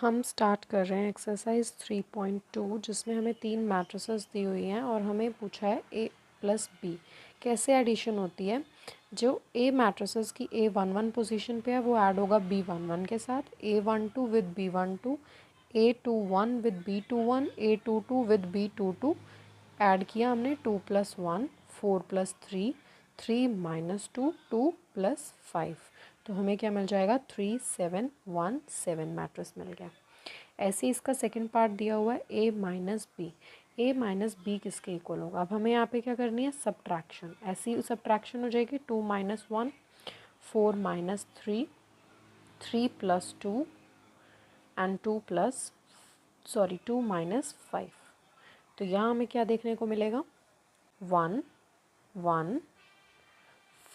हम स्टार्ट कर रहे हैं एक्सरसाइज 3.2 जिसमें हमें 3 मैट्रिसेस दी हुई हैं और हमें पूछा है ए प्लस बी कैसे एडिशन होती है। जो ए मैट्रिसेस की A11 पोजीशन पे है वो ऐड होगा B11 के साथ, A12 with B12, A21 with B21, A22 with B22। Add किया हमने 2 + 1 4 + 3 3 - 2 2 + 5, तो हमें क्या मिल जाएगा 3 7 1 7 मैट्रिक्स मिल गया। ऐसे ही इसका सेकंड पार्ट दिया हुआ है A minus B. A minus B किसके इक्वल होगा। अब हमें यहाँ पे क्या करनी है सब्ट्रैक्शन। ऐसी सब्ट्रैक्शन हो जाएगी 2 - 1 4 - 3 3 + 2 एंड 2 - 5। तो यहाँ हमें क्या देखने को मिलेगा 1 1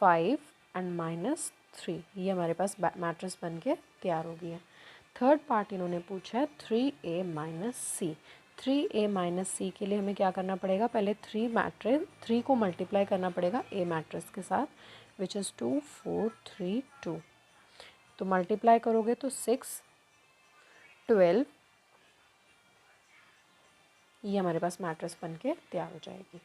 5 एंड -3। ये हमारे पास मैट्रिक्स बन के तैयार हो गई है। थर्ड पार्ट इन्होंने पूछा है 3A - C। 3A - C के लिए हमें क्या करना पड़ेगा, पहले 3 को मल्टीप्लाई करना पड़ेगा A मैट्रिक्स के साथ, विच इज़ 2 4 3 2। तो मल्टीप्लाई करोगे तो 6 12, ये हमारे पास मैट्रिक्स बन के तैयार हो जाएगी।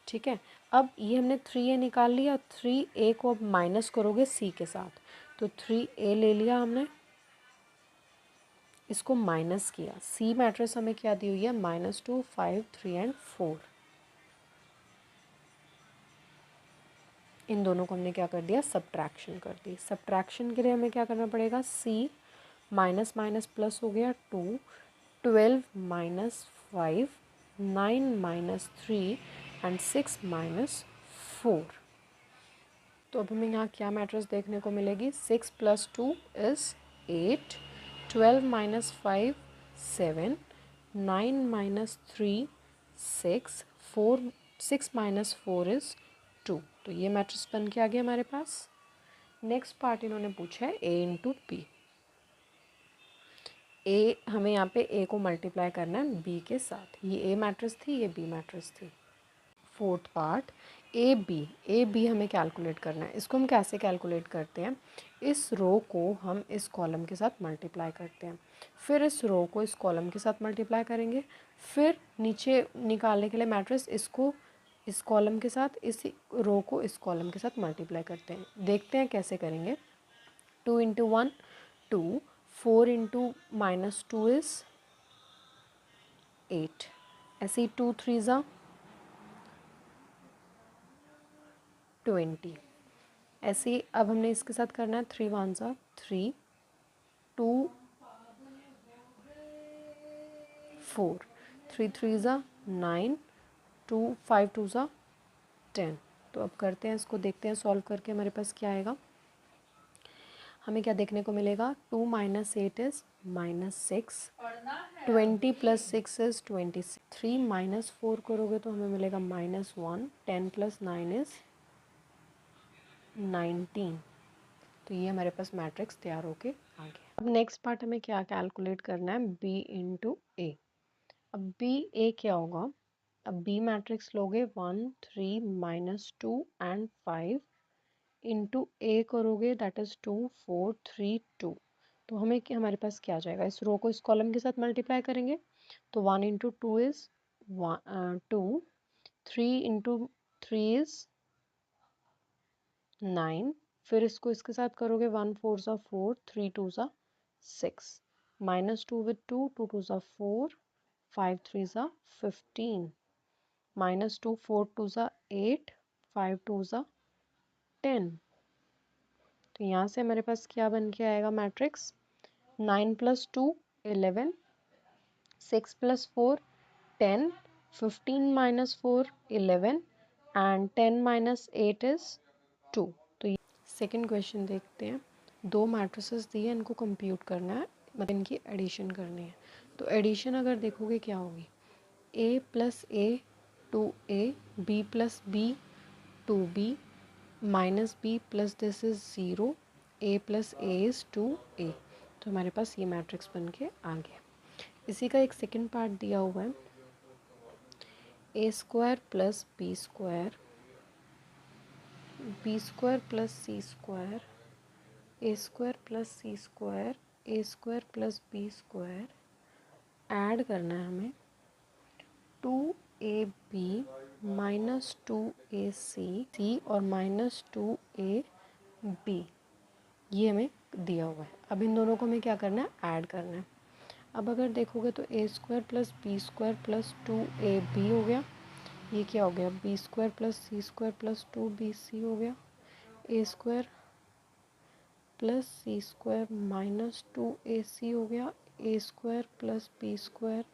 ठीक है, अब ये हमने 3A निकाल लिया। 3A को अब माइनस करोगे C के साथ, तो 3A ले लिया हमने, इसको माइनस किया। C मैट्रिक्स हमें क्या दी हुई है -2 5 3 एंड 4। इन दोनों को हमने क्या कर दिया सब्ट्रैक्शन कर दी। सब्ट्रैक्शन के लिए हमें क्या करना पड़ेगा C माइनस माइनस प्लस हो गया 2 12 - 5 9 - 3 एंड 6 - 4। तो अब हमें यहाँ क्या मैट्रिक्स देखने को मिलेगी 6 + 2 इज़ 8 12 - 5 7 9 - 3 6 4 6 - 4 इज़ 2। तो ये मैट्रिक्स बन के आ गया हमारे पास। नेक्स्ट पार्ट इन्होंने पूछा है A × B। ए हमें यहाँ पे A को मल्टीप्लाई करना है B के साथ। ये A मैट्रिक्स थी, ये B मैट्रिक्स थी। फोर्थ पार्ट ए बी हमें कैलकुलेट करना है। इसको हम कैसे कैलकुलेट करते हैं, इस रो को हम इस कॉलम के साथ मल्टीप्लाई करते हैं, फिर इस रो को इस कॉलम के साथ मल्टीप्लाई करेंगे, फिर नीचे निकालने के लिए मैट्रिक्स इसको इस कॉलम के साथ, इस रो को इस कॉलम के साथ मल्टीप्लाई करते हैं। देखते हैं कैसे करेंगे। 2 × 1 2 4 × -2 इज़ 8। ऐसे ही 2 3 ज़ा 20। ऐसे ही अब हमने इसके साथ करना है 3 1 ज़ा 3 2 4 3 3 ज़ा 9 2 5 2 ज़ा 10। तो अब करते हैं इसको, देखते हैं सॉल्व करके हमारे पास क्या आएगा। हमें क्या देखने को मिलेगा 2 - 8 इज़ -6 20 + 6 इज़ 26 3 - 4 करोगे तो हमें मिलेगा -1 10 + 9 इज़ 19। तो ये हमारे पास मैट्रिक्स तैयार होके आ गया। अब नेक्स्ट पार्ट हमें क्या कैलकुलेट करना है B × A। अब B A क्या होगा, अब B मैट्रिक्स लोगे 1 3 -2 एंड 5 इंटू A करोगे दैट इज़ 2 4 3 2। तो हमें हमारे पास क्या आ जाएगा, इस रो को इस कॉलम के साथ मल्टीप्लाई करेंगे तो 1 × 2 इज़ 2 3 × 3 इज़ 9। फिर इसको इसके साथ करोगे 1 4 ज़ा 4 3 2 ज़ा 6 -2 विद 2 2 2 ज़ा 4 5 3 ज़ा 15 -2 4 2 ज़ा 8 5 2 ज़ा 10। तो यहाँ से हमारे पास क्या बन के आएगा मैट्रिक्स 9 + 2 11 6 + 4 10 15 - 4 11 एंड 10 - 8 इज़ 2। तो सेकंड क्वेश्चन देखते हैं। दो मैट्रिसेस दिए, इनको कंप्यूट करना है, मतलब इनकी एडिशन करनी है। तो एडिशन अगर देखोगे क्या होगी A + A 2A B + B 2B -B + this is 0 A + A is 2A। तो हमारे पास ये मैट्रिक्स बन के आ गया। इसी का एक सेकंड पार्ट दिया हुआ है A² + B² B² + C² A² + C² A square plus B square add करना है हमें 2ab माइनस 2ac और माइनस 2ab, ये हमें दिया हुआ है। अब इन दोनों को हमें क्या करना है, ऐड करना है। अब अगर देखोगे तो A square plus B square plus 2ab हो गया, ये क्या हो गया, B square plus C square plus 2bc हो गया, A square plus C square minus 2ac हो गया, A square plus B square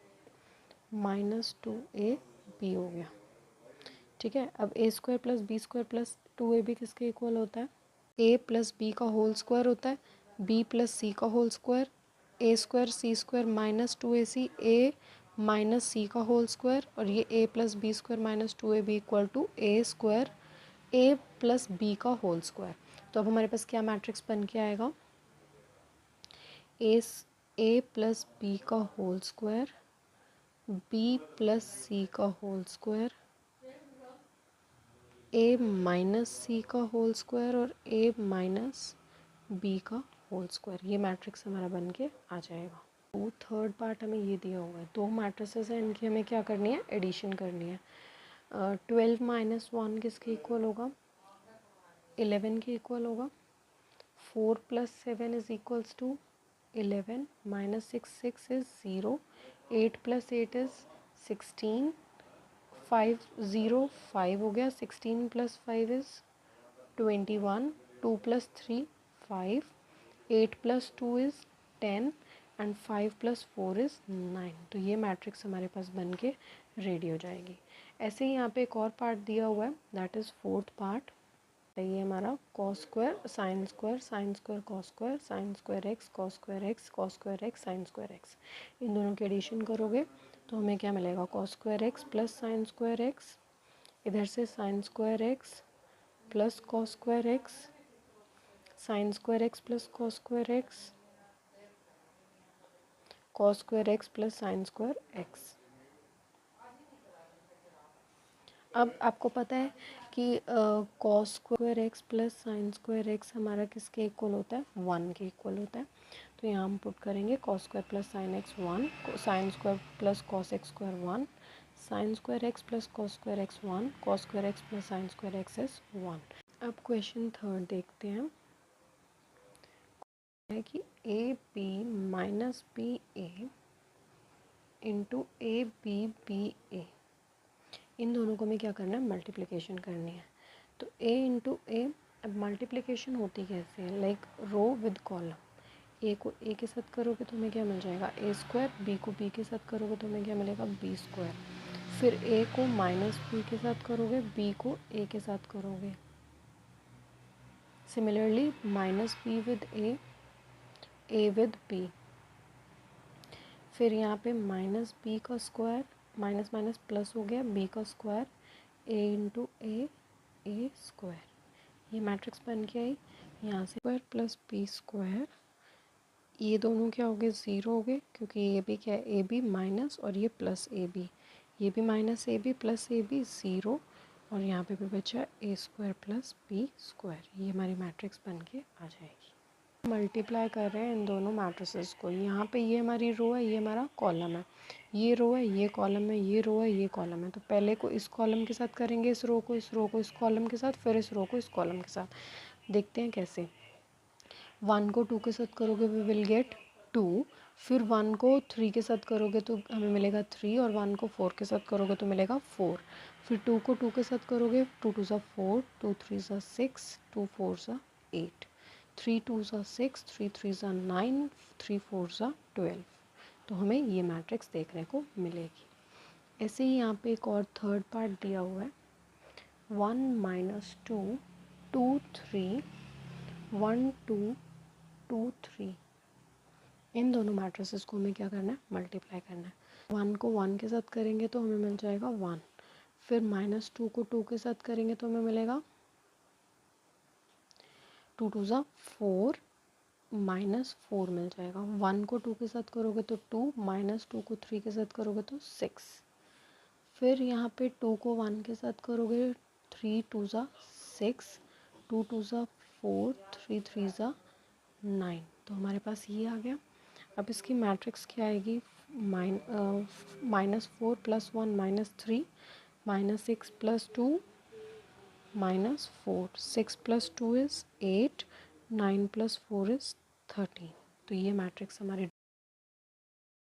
minus 2ab हो गया। ठीक है, अब A square plus B square plus 2ab किसके इक्वल होता है, ए प्लस बी का होल स्क्वायर होता है, बी प्लस सी का whole square, A square C square minus 2ac, A minus C का होल स्क्वायर, और ये A plus B square minus 2ab equal to A square A plus B का whole square. तो अब हमारे पास क्या मैट्रिक्स बन के आएगा, ए प्लस बी का whole square, B plus C का whole square, A minus C का होल स्क्वायर और ए माइनस बी का होल स्क्वायर। ये मैट्रिक्स हमारा बन के आ जाएगा। तो थर्ड पार्ट हमें ये दिया हुआ है, दो मैट्रिसेस हैं, इनकी हमें क्या करनी है, एडिशन करनी है। 12 माइनस 1 किसके इक्वल होगा, 11 के इक्वल होगा। 4 plus 7 is equals to 11, minus 6 is 0, 8 plus 8 is 16, 5 हो गया, 16 plus 5 is 21, 2 plus 3 5, 8 plus 2 is 10 and 5 plus 4 is 9। तो ये मैट्रिक्स हमारे पास बन के रेडी हो जाएगी। ऐसे ही यहाँ पे एक और पार्ट दिया हुआ है, दैट इज़ फोर्थ पार्ट। ये हमारा cos square sine square, sine square cos square, sine square X cos square X, cos square X sine square X, इन दोनों की एडिशन करोगे तो हमें क्या मिलेगा, cos square X plus sine square X, इधर से sine square X plus cos square X, sine square X plus cos square X, cos square X plus sine square X. अब आपको पता है कि cos square X plus sine square x हमारा किसके equal होता है, 1 के इक्वल होता है। तो यहाँ हम पुट करेंगे cos square plus sine X 1, sine square plus cos X square 1, sine square X plus cos square X 1, cos square X plus sine square X is 1। अब क्वेश्चन थर्ड देखते हैं, है कि A B minus B A into A B A, इन दोनों को हमें क्या करना है, मल्टीप्लिकेशन करनी है। तो a इंटू ए, अब मल्टीप्लिकेशन होती कैसे है, लाइक रो विद कॉलम, ए को ए के साथ करोगे तो हमें क्या मिल जाएगा, ए स्क्वायर, बी को बी के साथ करोगे तो हमें क्या मिलेगा, बी स्क्वायर, फिर ए को माइनस बी के साथ करोगे, बी को ए के साथ करोगे, similarly minus B with A with B, फिर यहाँ पे माइनस बी का स्क्वायर, माइनस माइनस प्लस हो गया, बी का square, A into A square, ये मैट्रिक्स बन के आई। यहाँ से स्क्वायर प्लस बी स्क्वायर, ये दोनों क्या हो गए, ज़ीरो हो गए, क्योंकि ये भी क्या है, ए बी माइनस और ये प्लस ए बी, ये भी minus A B plus A B zero, और यहाँ पे भी बचा A square plus B square, ये हमारी मैट्रिक्स बन के आ जाएगी। मल्टीप्लाई कर रहे हैं इन दोनों मैट्रिसेस को, यहाँ पे ये हमारी रो है, ये हमारा कॉलम है, ये रो है, ये कॉलम है, ये रो है, ये कॉलम है। तो पहले को इस कॉलम के साथ करेंगे, इस रो को, इस रो को इस कॉलम के साथ, फिर इस रो को इस कॉलम के साथ। देखते हैं कैसे। 1 को 2 के साथ करोगे वी विल गेट 2, फिर 1 को 3 के साथ करोगे तो हमें मिलेगा 3, और 1 को 4 के साथ करोगे तो मिलेगा 4, फिर 2 को 2 के साथ करोगे, 2 2 ज़ा 4, 2 3 ज़ा 6, 2 4 ज़ा 8, 3 2 ज़ा 6, 3 3 ज़ा 9, 3 4 ज़ा 12। तो हमें ये मैट्रिक्स देखने को मिलेगी। ऐसे ही यहाँ पे एक और थर्ड पार्ट दिया हुआ है, 1 माइनस 2 2 3 1 2 2 3, इन दोनों मैट्रिसेस को हमें क्या करना है, मल्टीप्लाई करना है। 1 को 1 के साथ करेंगे तो हमें मिल जाएगा 1, फिर माइनस 2 को 2 के साथ करेंगे तो हमें मिलेगा 2 2 ज़ा 4, माइनस 4 मिल जाएगा। 1 को 2 के साथ करोगे तो 2, माइनस 2 को 3 के साथ करोगे तो 6, फिर यहाँ पे 2 को 1 के साथ करोगे, 3 2 ज़ा 6, 2 2 ज़ा 4, 3 3 ज़ा 9, तो हमारे पास ये आ गया। अब इसकी मैट्रिक्स क्या आएगी, -4 + 1 -3 -6 + 2 -4, 6 + 2 is 8, 9 + 4 is 13। तो ये मैट्रिक्स हमारी